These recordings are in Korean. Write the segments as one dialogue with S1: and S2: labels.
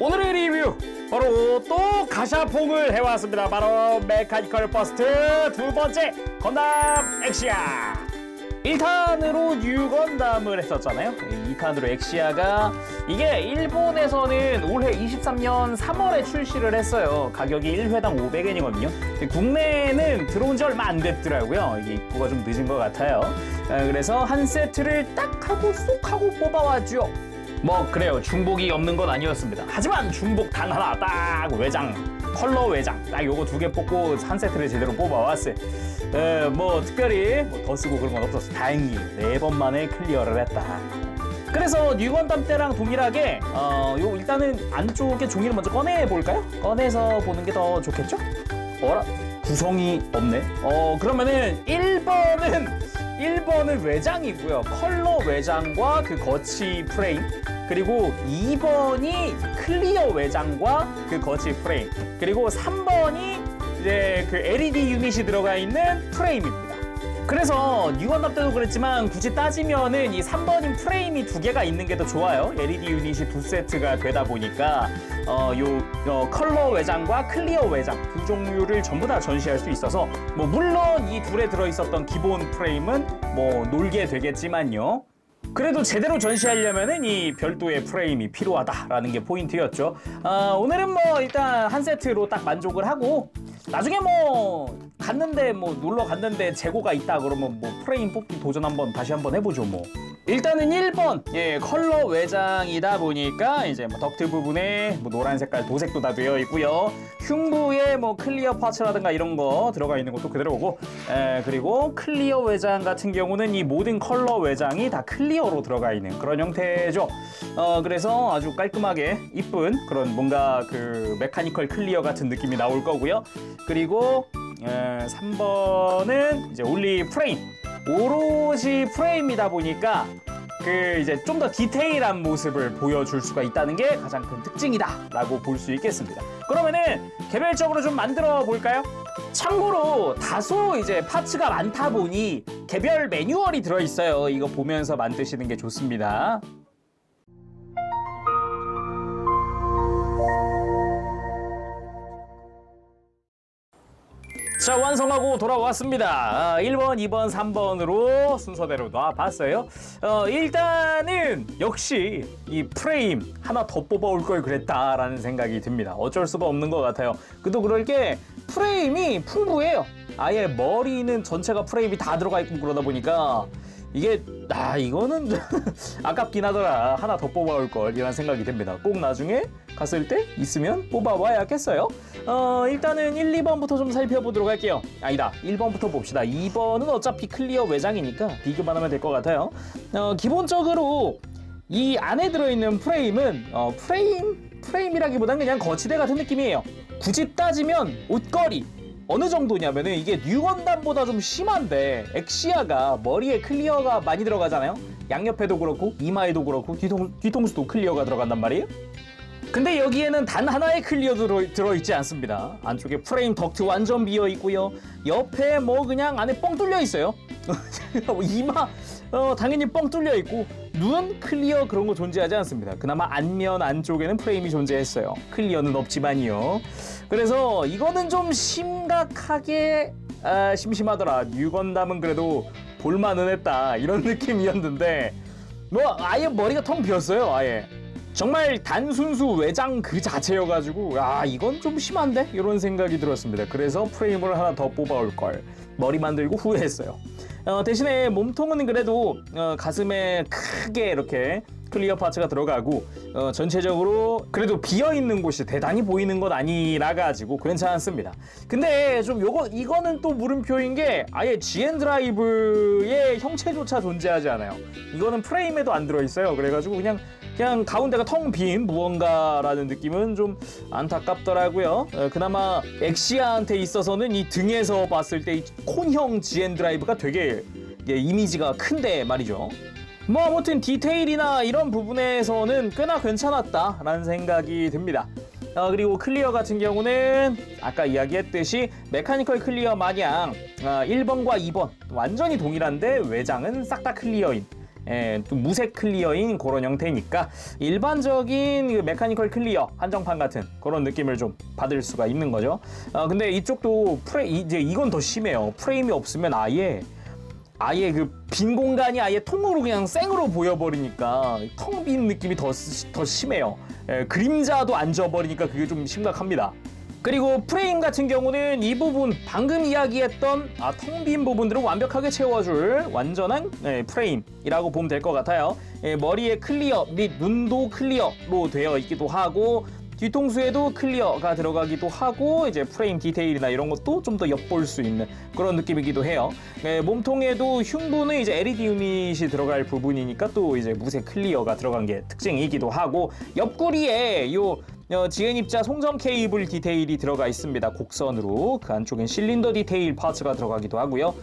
S1: 오늘의 리뷰 바로 또 가샤퐁을 해왔습니다. 바로 메카니컬 버스트 두 번째 건담 엑시아. 1탄으로 뉴건담을 했었잖아요. 2탄으로 엑시아가 이게 일본에서는 올해 23년 3월에 출시를 했어요. 가격이 1회당 500엔이거든요. 국내에는 들어온 지 얼마 안 됐더라고요. 이게 입고가 좀 늦은 것 같아요. 그래서 한 세트를 딱 하고 쏙 하고 뽑아왔죠. 뭐 그래요, 중복이 없는 건 아니었습니다. 하지만 중복 단 하나 딱 외장, 컬러 외장 딱 요거 2개 뽑고 한 세트를 제대로 뽑아왔어요. 뭐 특별히 뭐 더 쓰고 그런 건 없었어. 다행히 4번 만에 클리어를 했다. 그래서 뉴건담 때랑 동일하게 요 일단은 안쪽에 종이를 먼저 꺼내 볼까요? 꺼내서 보는 게 더 좋겠죠? 어라? 구성이 없네. 그러면은 1번은 외장이고요. 컬러 외장과 그 거치 프레임. 그리고 2번이 클리어 외장과 그 거치 프레임. 그리고 3번이 이제 그 LED 유닛이 들어가 있는 프레임입니다. 그래서 뉴건담 때도 그랬지만 굳이 따지면은 이 3번인 프레임이 2개가 있는 게 더 좋아요. LED 유닛이 2세트가 되다 보니까 컬러 외장과 클리어 외장 두 종류를 전부 다 전시할 수 있어서 뭐 물론 이 둘에 들어있었던 기본 프레임은 뭐 놀게 되겠지만요. 그래도 제대로 전시하려면은 이 별도의 프레임이 필요하다라는 게 포인트였죠. 오늘은 뭐 일단 한 세트로 딱 만족을 하고 나중에 뭐 갔는데 뭐 놀러 갔는데 재고가 있다 그러면 뭐 프레임 뽑기 도전 다시 한번 해보죠 뭐. 일단은 1번 컬러 외장이다 보니까 이제 뭐 덕트 부분에 뭐 노란 색깔 도색도 다 되어 있고요. 흉부에 뭐 클리어 파츠라든가 이런 거 들어가 있는 것도 그대로 오고, 그리고 클리어 외장 같은 경우는 이 모든 컬러 외장이 다 클리어로 들어가 있는 그런 형태죠. 그래서 아주 깔끔하게 이쁜 그런 뭔가 그 메카니컬 클리어 같은 느낌이 나올 거고요. 그리고 3번은 이제 올리 프레임. 오롯이 프레임이다 보니까 그 이제 좀 더 디테일한 모습을 보여줄 수가 있다는 게 가장 큰 특징이다라고 볼 수 있겠습니다. 그러면은 개별적으로 좀 만들어 볼까요? 참고로 다소 이제 파츠가 많다 보니 개별 매뉴얼이 들어 있어요. 이거 보면서 만드시는 게 좋습니다. 자, 완성하고 돌아왔습니다. 1번, 2번, 3번으로 순서대로 놔봤어요. 일단은 역시 이 프레임 하나 더 뽑아올 걸 그랬다라는 생각이 듭니다. 어쩔 수가 없는 것 같아요. 그도 그럴 게 프레임이 풍부해요. 아예 머리는 전체가 프레임이 다 들어가 있고 그러다 보니까 이게 이거는 아깝긴 하더라. 하나 더 뽑아올 걸 이런 생각이 듭니다. 꼭 나중에 갔을 때 있으면 뽑아와야겠어요. 일단은 1, 2번부터 좀 살펴보도록 할게요. 아니다, 1번부터 봅시다. 2번은 어차피 클리어 외장이니까 비교만 하면 될 것 같아요. 기본적으로 이 안에 들어있는 프레임은 프레임이라기보다는 그냥 거치대 같은 느낌이에요. 굳이 따지면 옷걸이 어느 정도냐면은 이게 뉴건담보다 좀 심한데 엑시아가 머리에 클리어가 많이 들어가잖아요. 양옆에도 그렇고 이마에도 그렇고 뒤통수도 클리어가 들어간단 말이에요. 근데 여기에는 단 하나의 클리어 들어있지 않습니다. 안쪽에 프레임 덕트 완전 비어 있고요. 옆에 뭐 그냥 안에 뻥 뚫려 있어요. 이마 당연히 뻥 뚫려 있고 눈 클리어 그런 거 존재하지 않습니다. 그나마 안면 안쪽에는 프레임이 존재했어요. 클리어는 없지만요. 그래서 이거는 좀 심각하게 심심하더라. 뉴건담은 그래도 볼만은 했다 이런 느낌이었는데 뭐 아예 머리가 텅 비었어요. 아예 정말 단순수 외장 그 자체여가지고 이건 좀 심한데? 이런 생각이 들었습니다. 그래서 프레임을 하나 더 뽑아올 걸 머리 만들고 후회했어요. 대신에 몸통은 그래도 가슴에 크게 이렇게 클리어 파츠가 들어가고 전체적으로 그래도 비어있는 곳이 대단히 보이는 건 아니라 가지고 괜찮습니다. 근데 좀 이거는 또 물음표인 게 아예 GN 드라이브의 형체조차 존재하지 않아요. 이거는 프레임에도 안 들어있어요. 그래가지고 그냥 가운데가 텅 빈 무언가라는 느낌은 좀 안타깝더라고요. 그나마 엑시아한테 있어서는 이 등에서 봤을 때 이 콘형 GN 드라이브가 되게 이미지가 큰데 말이죠. 뭐 아무튼 디테일이나 이런 부분에서는 꽤나 괜찮았다라는 생각이 듭니다. 그리고 클리어 같은 경우는 아까 이야기했듯이 메카니컬 클리어 마냥 1번과 2번 완전히 동일한데 외장은 싹 다 클리어인 좀 무색 클리어인 그런 형태니까 일반적인 그 메카니컬 클리어 한정판 같은 그런 느낌을 좀 받을 수가 있는 거죠. 근데 이쪽도 이제 이건 더 심해요. 프레임이 없으면 아예 그 빈 공간이 아예 통으로 그냥 생으로 보여버리니까 텅 빈 느낌이 더 심해요. 그림자도 안 져버리니까 그게 좀 심각합니다. 그리고 프레임 같은 경우는 이 부분 방금 이야기했던 텅 빈 부분들을 완벽하게 채워줄 완전한 프레임이라고 보면 될 것 같아요. 머리에 클리어 및 눈도 클리어로 되어 있기도 하고 뒤통수에도 클리어가 들어가기도 하고 이제 프레임 디테일이나 이런 것도 좀 더 엿볼 수 있는 그런 느낌이기도 해요. 몸통에도 흉부는 이제 LED 유닛이 들어갈 부분이니까 또 이제 무색 클리어가 들어간 게 특징이기도 하고 옆구리에 요 지은입자 송전 케이블 디테일이 들어가 있습니다. 곡선으로 그 안쪽엔 실린더 디테일 파츠가 들어가기도 하고요.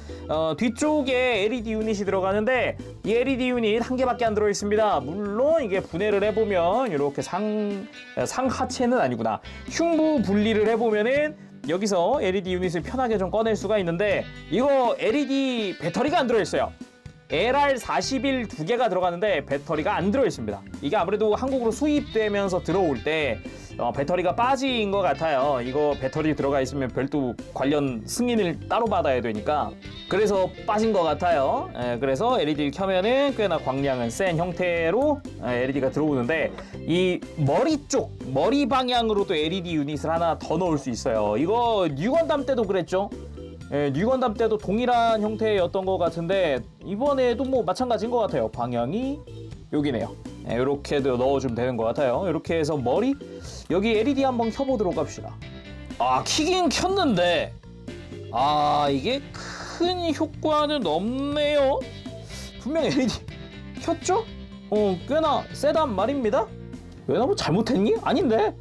S1: 뒤쪽에 LED 유닛이 들어가는데 이 LED 유닛 한 개밖에 안 들어 있습니다. 물론 이게 분해를 해보면 이렇게 상하체는 아니구나. 흉부 분리를 해보면은 여기서 LED 유닛을 편하게 좀 꺼낼 수가 있는데 이거 LED 배터리가 안 들어있어요. LR41 두 개가 들어가는데 배터리가 안 들어있습니다. 이게 아무래도 한국으로 수입되면서 들어올 때 배터리가 빠진 것 같아요. 이거 배터리 들어가 있으면 별도 관련 승인을 따로 받아야 되니까 그래서 빠진 것 같아요. 그래서 LED를 켜면은 꽤나 광량은 센 형태로 LED가 들어오는데 이 머리 방향으로도 LED 유닛을 하나 더 넣을 수 있어요. 이거 뉴건담 때도 그랬죠. 뉴건담 때도 동일한 형태였던 것 같은데 이번에도 뭐 마찬가지인 것 같아요. 방향이 여기네요. 이렇게도 넣어주면 되는 것 같아요. 이렇게 해서 여기 LED 한번 켜보도록 합시다. 키긴 켰는데 이게 큰 효과는 없네요. 분명 LED 켰죠? 꽤나 세단 말입니다. 왜 나 뭐 잘못했니? 아닌데.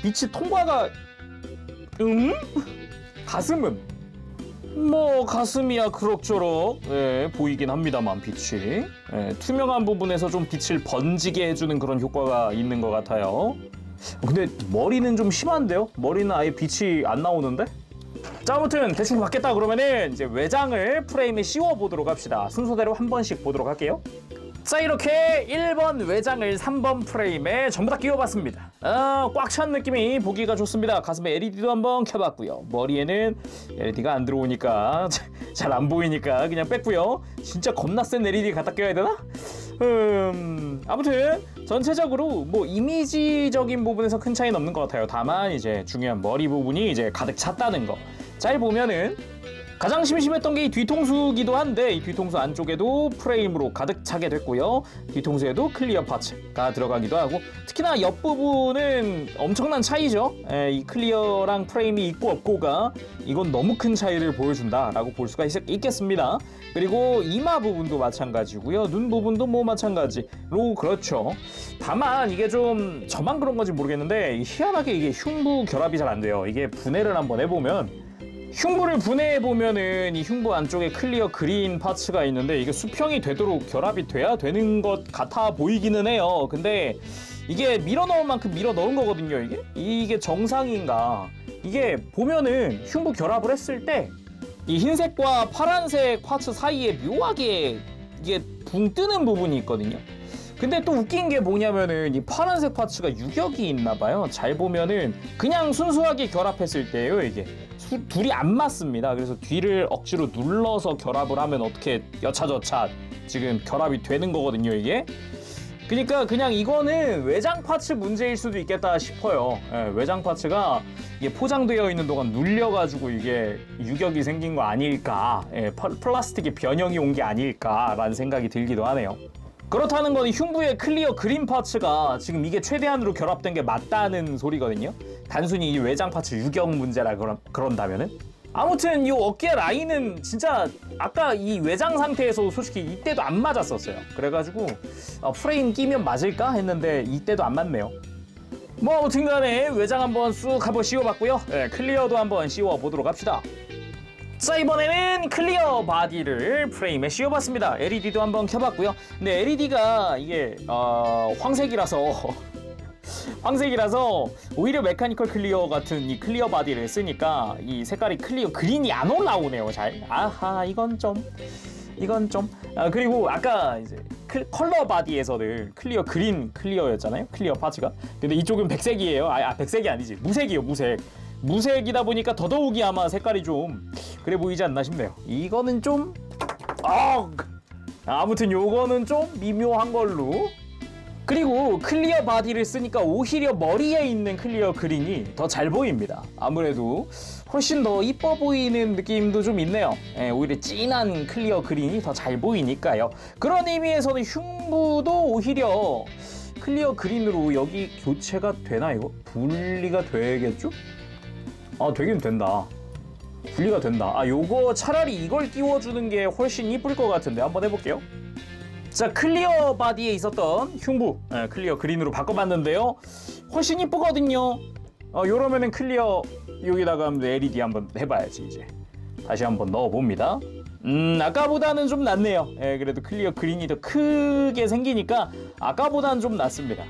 S1: 빛이 통과가 가슴은 뭐 가슴이야 그럭저럭 보이긴 합니다만 빛이 투명한 부분에서 좀 빛을 번지게 해주는 그런 효과가 있는 것 같아요. 근데 머리는 좀 심한데요? 머리는 아예 빛이 안 나오는데? 자, 아무튼 대충 받겠다 그러면은 이제 외장을 프레임에 씌워 보도록 합시다. 순서대로 한 번씩 보도록 할게요. 자, 이렇게 1번 외장을 3번 프레임에 전부 다 끼워봤습니다. 꽉 찬 느낌이 보기가 좋습니다. 가슴에 LED도 한번 켜봤고요. 머리에는 LED가 안 들어오니까 잘 안 보이니까 그냥 뺐고요. 진짜 겁나 센 LED 갖다 껴야 되나? 아무튼 전체적으로 뭐 이미지적인 부분에서 큰 차이는 없는 것 같아요. 다만 이제 중요한 머리 부분이 이제 가득 찼다는 거. 잘 보면은 가장 심심했던 게 이 뒤통수기도 한데 이 뒤통수 안쪽에도 프레임으로 가득 차게 됐고요. 뒤통수에도 클리어 파츠가 들어가기도 하고 특히나 옆부분은 엄청난 차이죠. 이 클리어랑 프레임이 있고 없고가 이건 너무 큰 차이를 보여준다라고 볼 수가 있겠습니다. 그리고 이마 부분도 마찬가지고요. 눈 부분도 뭐 마찬가지로 그렇죠. 다만 이게 좀 저만 그런 건지 모르겠는데 희한하게 이게 흉부 결합이 잘 안 돼요. 이게 분해를 한번 해보면 흉부를 분해해보면은 이 흉부 안쪽에 클리어 그린 파츠가 있는데 이게 수평이 되도록 결합이 돼야 되는 것 같아 보이기는 해요. 근데 이게 밀어 넣을 만큼 밀어 넣은 거거든요. 이게 정상인가? 이게 보면은 흉부 결합을 했을 때 이 흰색과 파란색 파츠 사이에 묘하게 이게 붕 뜨는 부분이 있거든요. 근데 또 웃긴 게 뭐냐면은 이 파란색 파츠가 유격이 있나 봐요. 잘 보면은 그냥 순수하게 결합했을 때예요. 이게 둘이 안 맞습니다. 그래서 뒤를 억지로 눌러서 결합을 하면 어떻게 여차저차 지금 결합이 되는 거거든요. 이게 그러니까 그냥 이거는 외장 파츠 문제일 수도 있겠다 싶어요. 외장 파츠가 이게 포장되어 있는 동안 눌려가지고 이게 유격이 생긴 거 아닐까, 플라스틱의 변형이 온 게 아닐까라는 생각이 들기도 하네요. 그렇다는 건 흉부의 클리어 그린 파츠가 지금 이게 최대한으로 결합된 게 맞다는 소리거든요. 단순히 이 외장 파츠 유격 문제라 그런다면은. 아무튼 이 어깨 라인은 진짜 아까 이 외장 상태에서 솔직히 이때도 안 맞았었어요. 그래가지고 프레임 끼면 맞을까 했는데 이때도 안 맞네요. 뭐 아무튼 간에 외장 한번 쑥 한번 씌워봤고요. 클리어도 한번 씌워보도록 합시다. 자, 이번에는 클리어 바디를 프레임에 씌워봤습니다. LED도 한번 켜봤고요. 근데 LED가 이게 황색이라서 오히려 메카니컬 클리어 같은 이 클리어 바디를 쓰니까 이 색깔이 클리어 그린이 안 올라오네요. 잘. 아하, 이건 좀 이건 좀 그리고 아까 이제 컬러 바디에서는 클리어 그린 클리어였잖아요. 클리어 파츠가. 근데 이쪽은 백색이에요. 백색이 아니지. 무색이에요. 무색이다 보니까 더더욱이 아마 색깔이 좀 그래 보이지 않나 싶네요. 이거는 좀 아무튼 요거는 좀 미묘한 걸로. 그리고 클리어 바디를 쓰니까 오히려 머리에 있는 클리어 그린이 더 잘 보입니다. 아무래도 훨씬 더 이뻐 보이는 느낌도 좀 있네요. 오히려 진한 클리어 그린이 더 잘 보이니까요. 그런 의미에서는 흉부도 오히려 클리어 그린으로 여기 교체가 되나 이거? 분리가 되겠죠? 되긴 된다. 분리가 된다. 요거 차라리 이걸 끼워주는 게 훨씬 이쁠 것 같은데 한번 해볼게요. 자, 클리어 바디에 있었던 흉부 클리어 그린으로 바꿔봤는데요. 훨씬 이쁘거든요. 요러면은 클리어 여기다가 LED 한번 해봐야지. 이제 다시 한번 넣어봅니다. 아까보다는 좀 낫네요. 그래도 클리어 그린이 더 크게 생기니까 아까보다는 좀 낫습니다.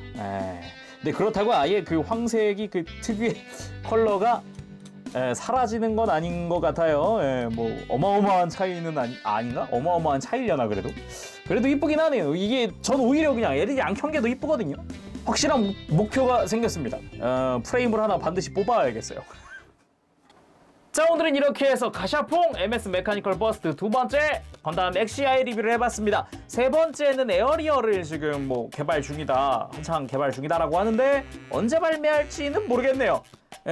S1: 근데 그렇다고 아예 그 황색이 그 특유의 컬러가 사라지는 건 아닌 것 같아요. 뭐 어마어마한 차이는 아닌가? 어마어마한 차이려나 그래도 이쁘긴 하네요. 이게 전 오히려 그냥 LED 안 켠 게 더 이쁘거든요. 확실한 목표가 생겼습니다. 프레임을 하나 반드시 뽑아야겠어요. 자, 오늘은 이렇게 해서 가샤퐁 MS 메카니컬 버스트 두 번째 건담 XCI 리뷰를 해봤습니다. 세 번째는 에어리어를 지금 뭐 개발 중이다, 한창 개발 중이다라고 하는데 언제 발매할지는 모르겠네요.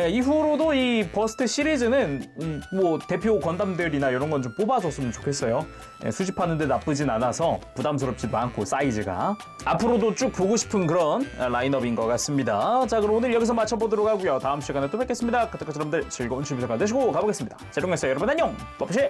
S1: 이후로도 이 버스트 시리즈는 뭐 대표 건담들이나 이런 건 좀 뽑아줬으면 좋겠어요. 수집하는데 나쁘진 않아서 부담스럽지도 않고 사이즈가 앞으로도 쭉 보고 싶은 그런 라인업인 것 같습니다. 자, 그럼 오늘 여기서 마쳐보도록 하고요. 다음 시간에 또 뵙겠습니다. 그때까지 여러분들 즐거운 취미 생활 되시고 가보겠습니다. 자, 여러분 안녕. 버프시